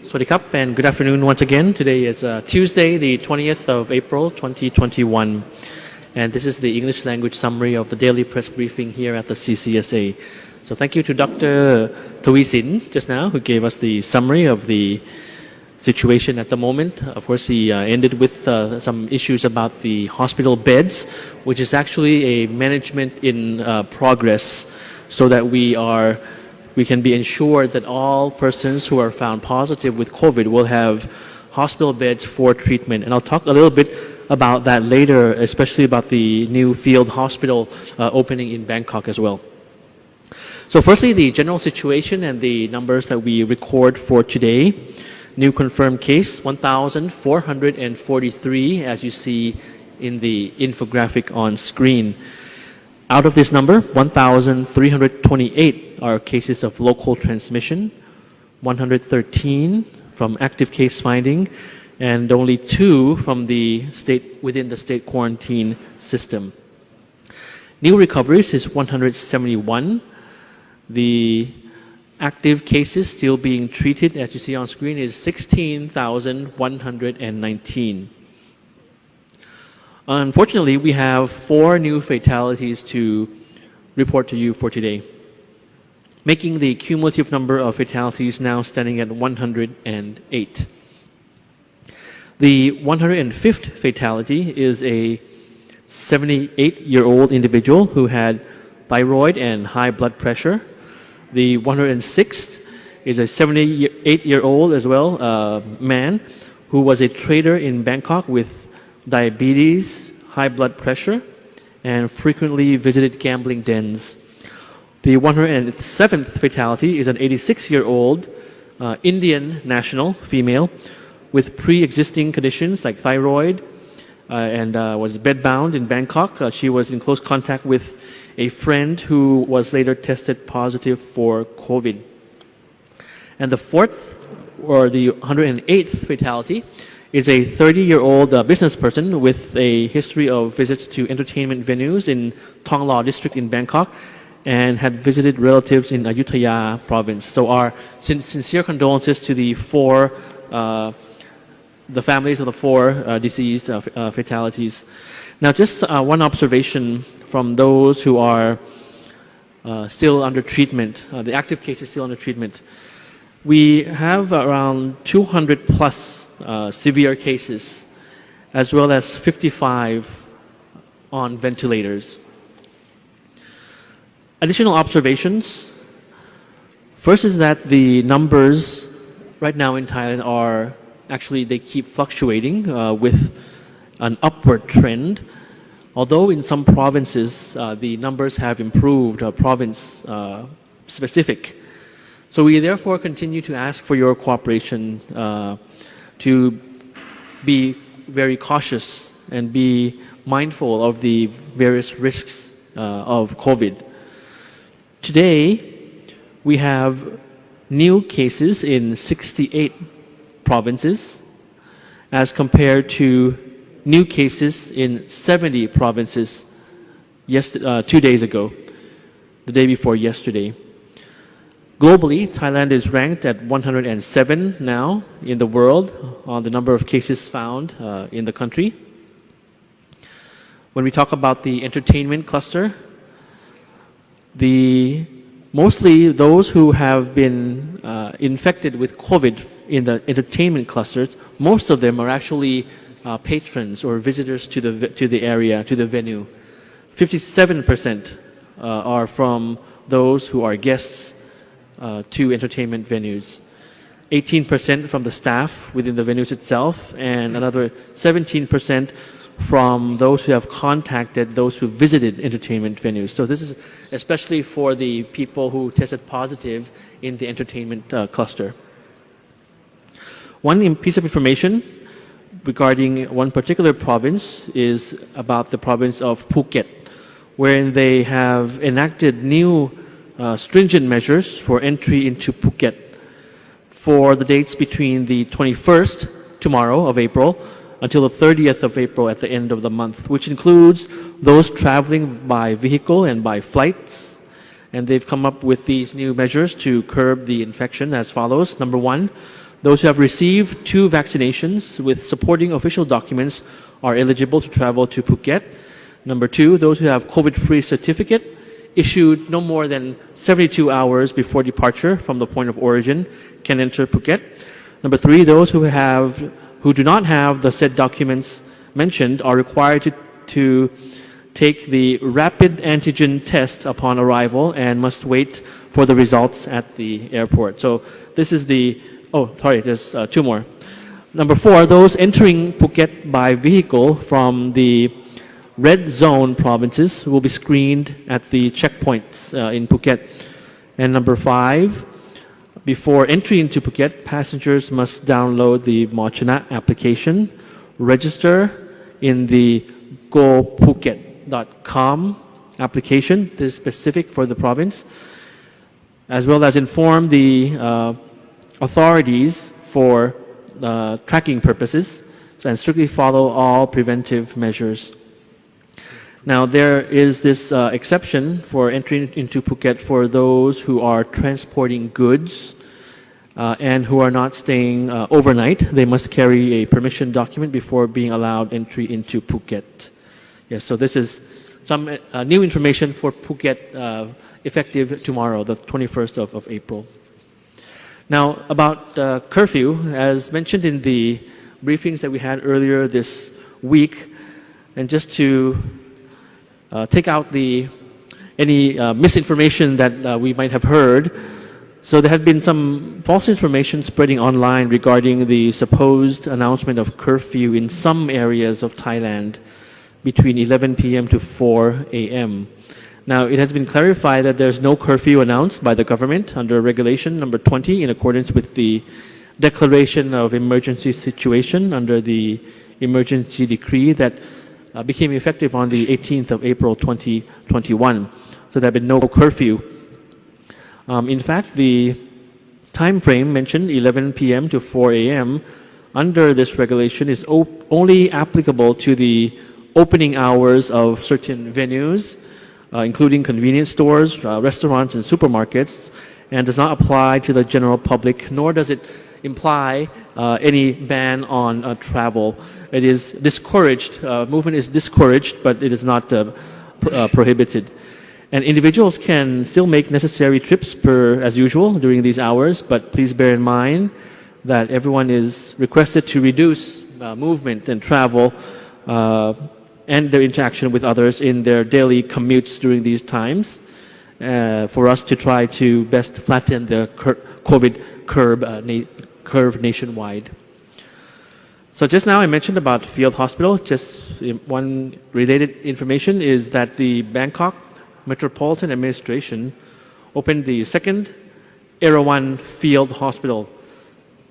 Swadikap and good afternoon once again. Today is Tuesday, the 20th of April, 2021. And this is the English language summary of the daily press briefing here at the CCSA. So thank you to Dr. Tawisin just now, who gave us the summary of the situation at the moment. Of course, he ended with some issues about the hospital beds, which is actually a management in progress so that we can be ensured that all persons who are found positive with COVID will have hospital beds for treatment. And I'll talk a little bit about that later, especially about the new field hospital opening in Bangkok as well. So firstly, the general situation and the numbers that we record for today. New confirmed case, 1,443, as you see in the infographic on screen. Out of this number, 1,328 are cases of local transmission, 113 from active case finding, and only 2 from within the state quarantine system. New recoveries is 171. The active cases still being treated, as you see on screen, is 16,119. Unfortunately, we have 4 new fatalities to report to you for today, making the cumulative number of fatalities now standing at 108. The 105th fatality is a 78-year-old individual who had thyroid and high blood pressure. The 106th is a 78-year-old as well man who was a trader in Bangkok with diabetes, high blood pressure, and frequently visited gambling dens. The 107th fatality is an 86-year-old Indian national female with pre-existing conditions like thyroid and was bedbound in Bangkok. She was in close contact with a friend who was later tested positive for COVID. And the 108th fatality is a 30-year-old business person with a history of visits to entertainment venues in Thong Lo district in Bangkok and had visited relatives in Ayutthaya province. So our sincere condolences to the families of the 4 deceased fatalities. Now, just one observation from those who are still under treatment, the active cases still under treatment. We have around 200 plus severe cases, as well as 55 on ventilators. Additional observations. First is that the numbers right now in Thailand are actually, they keep fluctuating with an upward trend. Although in some provinces, the numbers have improved, province specific. So we therefore continue to ask for your cooperation to be very cautious and be mindful of the various risks of COVID. Today, we have new cases in 68 provinces as compared to new cases in 70 provinces 2 days ago, the day before yesterday. Globally, Thailand is ranked at 107 now in the world on the number of cases found in the country. When we talk about the entertainment cluster, mostly those who have been infected with COVID in the entertainment clusters, most of them are actually patrons or visitors to the area, to the venue. 57% are from those who are guests to entertainment venues. 18% from the staff within the venues itself, and another 17% from those who have contacted those who visited entertainment venues. So this is especially for the people who tested positive in the entertainment cluster. One piece of information regarding one particular province is about the province of Phuket, wherein they have enacted new stringent measures for entry into Phuket for the dates between the 21st, tomorrow, of April, until the 30th of April at the end of the month, which includes those traveling by vehicle and by flights. And they've come up with these new measures to curb the infection as follows. Number 1, Those who have received 2 vaccinations with supporting official documents are eligible to travel to Phuket. Number 2, those who have COVID-free certificate issued no more than 72 hours before departure from the point of origin can enter Phuket. Number 3, those who do not have the said documents mentioned are required to take the rapid antigen test upon arrival and must wait for the results at the airport. So this is there's 2 more. Number 4, those entering Phuket by vehicle from the red zone provinces will be screened at the checkpoints in Phuket. And number 5, before entry into Phuket, passengers must download the Mochana application, register in the gophuket.com application, this is specific for the province, as well as inform the authorities for tracking purposes, and strictly follow all preventive measures. Now, there is this exception for entering into Phuket for those who are transporting goods and who are not staying overnight. They must carry a permission document before being allowed entry into Phuket. Yes, so this is some new information for Phuket effective tomorrow, the 21st of April. Now, about curfew, as mentioned in the briefings that we had earlier this week, and just to take out any misinformation that we might have heard. So there had been some false information spreading online regarding the supposed announcement of curfew in some areas of Thailand between 11 p.m. to 4 a.m. Now, it has been clarified that there's no curfew announced by the government under Regulation number 20 in accordance with the Declaration of Emergency Situation under the Emergency Decree that became effective on the 18th of April 2021. So there have been no curfew. In fact, the time frame mentioned, 11 p.m. to 4 a.m., under this regulation is only applicable to the opening hours of certain venues, including convenience stores, restaurants, and supermarkets, and does not apply to the general public, nor does it imply any ban on travel. It is discouraged, movement is discouraged, but it is not prohibited. And individuals can still make necessary trips as usual during these hours, but please bear in mind that everyone is requested to reduce movement and travel and their interaction with others in their daily commutes during these times for us to try to best flatten the COVID curve nationwide. So just now I mentioned about Field Hospital. Just one related information is that the Bangkok Metropolitan Administration opened the second Erawan Field Hospital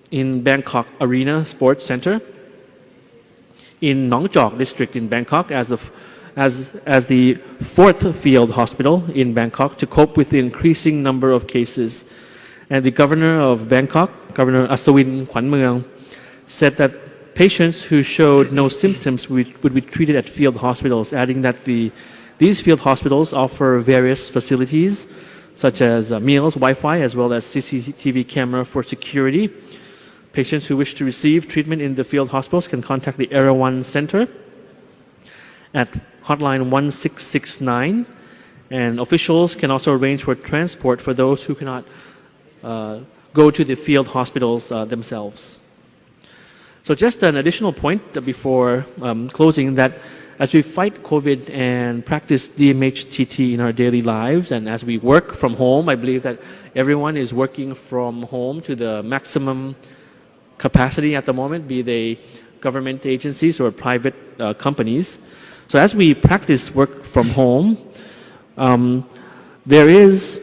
in Bangkok Arena Sports Center in Nong Chok district in Bangkok as the fourth field hospital in Bangkok to cope with the increasing number of cases. And the governor of Bangkok, Governor Asawin Kwanmueang, said that patients who showed no symptoms would be treated at field hospitals, adding that these field hospitals offer various facilities such as meals, Wi-Fi, as well as CCTV camera for security. Patients who wish to receive treatment in the field hospitals can contact the Erawan Center at hotline 1669, and officials can also arrange for transport for those who cannot go to the field hospitals themselves. So just an additional point before closing, that as we fight COVID and practice DMHTT in our daily lives, and as we work from home, I believe that everyone is working from home to the maximum capacity at the moment, be they government agencies or private companies. So as we practice work from home, there is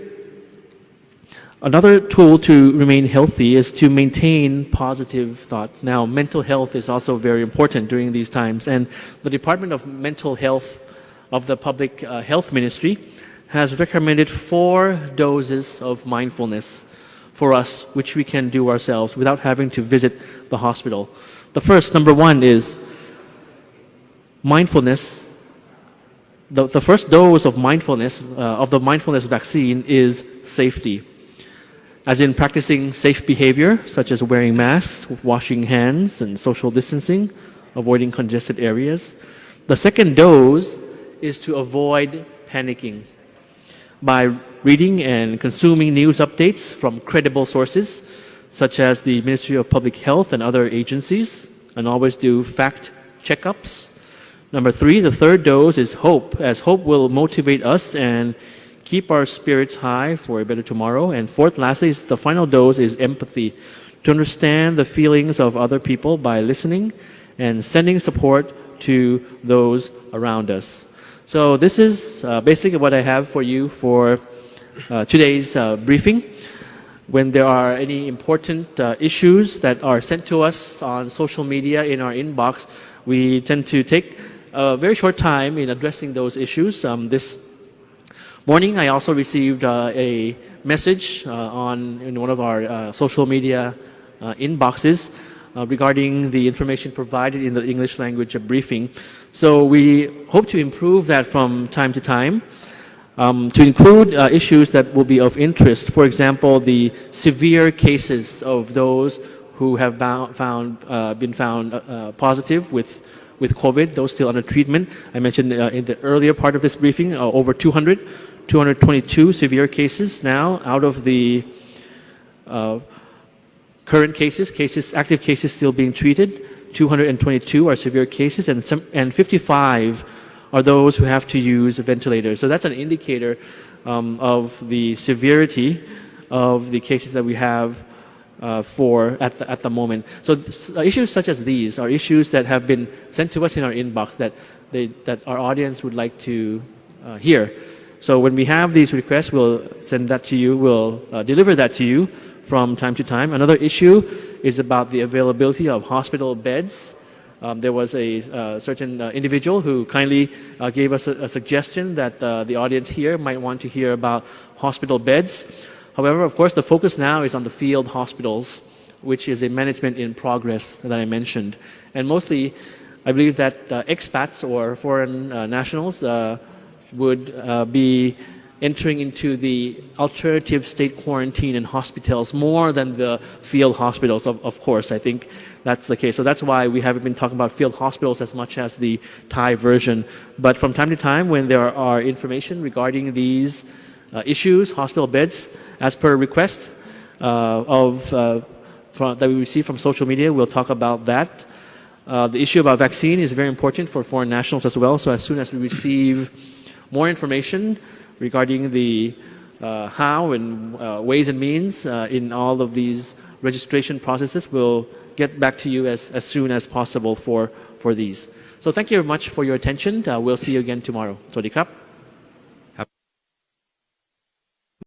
another tool to remain healthy is to maintain positive thoughts. Now, mental health is also very important during these times, and the Department of Mental Health of the Public Health Ministry has recommended 4 doses of mindfulness for us, which we can do ourselves without having to visit the hospital. The first, number 1, is mindfulness. The first dose of mindfulness, of the mindfulness vaccine, is safety. as in practicing safe behavior, such as wearing masks, washing hands, and social distancing, avoiding congested areas. The second dose is to avoid panicking by reading and consuming news updates from credible sources, such as the Ministry of Public Health and other agencies, and always do fact checkups. Number 3, the third dose is hope, as hope will motivate us and keep our spirits high for a better tomorrow. And fourth, lastly, the final dose is empathy, to understand the feelings of other people by listening and sending support to those around us. So this is basically what I have for you for today's briefing. When there are any important issues that are sent to us on social media in our inbox, we tend to take a very short time in addressing those issues. This morning, I also received a message in one of our social media inboxes regarding the information provided in the English language briefing. So we hope to improve that from time to time to include issues that will be of interest. For example, the severe cases of those who have been found positive with COVID, those still under treatment. I mentioned in the earlier part of this briefing, over 222 severe cases now out of the current cases, active cases still being treated. 222 are severe cases, and 55 are those who have to use a ventilator. So that's an indicator of the severity of the cases that we have at the moment. So issues such as these are issues that have been sent to us in our inbox that our audience would like to hear. So when we have these requests, we'll send that to you, we'll deliver that to you from time to time. Another issue is about the availability of hospital beds. There was a certain individual who kindly gave us a suggestion that the audience here might want to hear about hospital beds. However, of course, the focus now is on the field hospitals, which is a management in progress that I mentioned. And mostly, I believe that expats or foreign nationals would be entering into the alternative state quarantine and hospitals more than the field hospitals, of course. I think that's the case. So that's why we haven't been talking about field hospitals as much as the Thai version. But from time to time, when there are information regarding these issues, hospital beds, as per request that we receive from social media, we'll talk about that. The issue about vaccine is very important for foreign nationals as well. So as soon as we receive more information regarding the how and ways and means in all of these registration processes, we'll get back to you as soon as possible for these. So thank you very much for your attention. We'll see you again tomorrow. สวัสดีครับ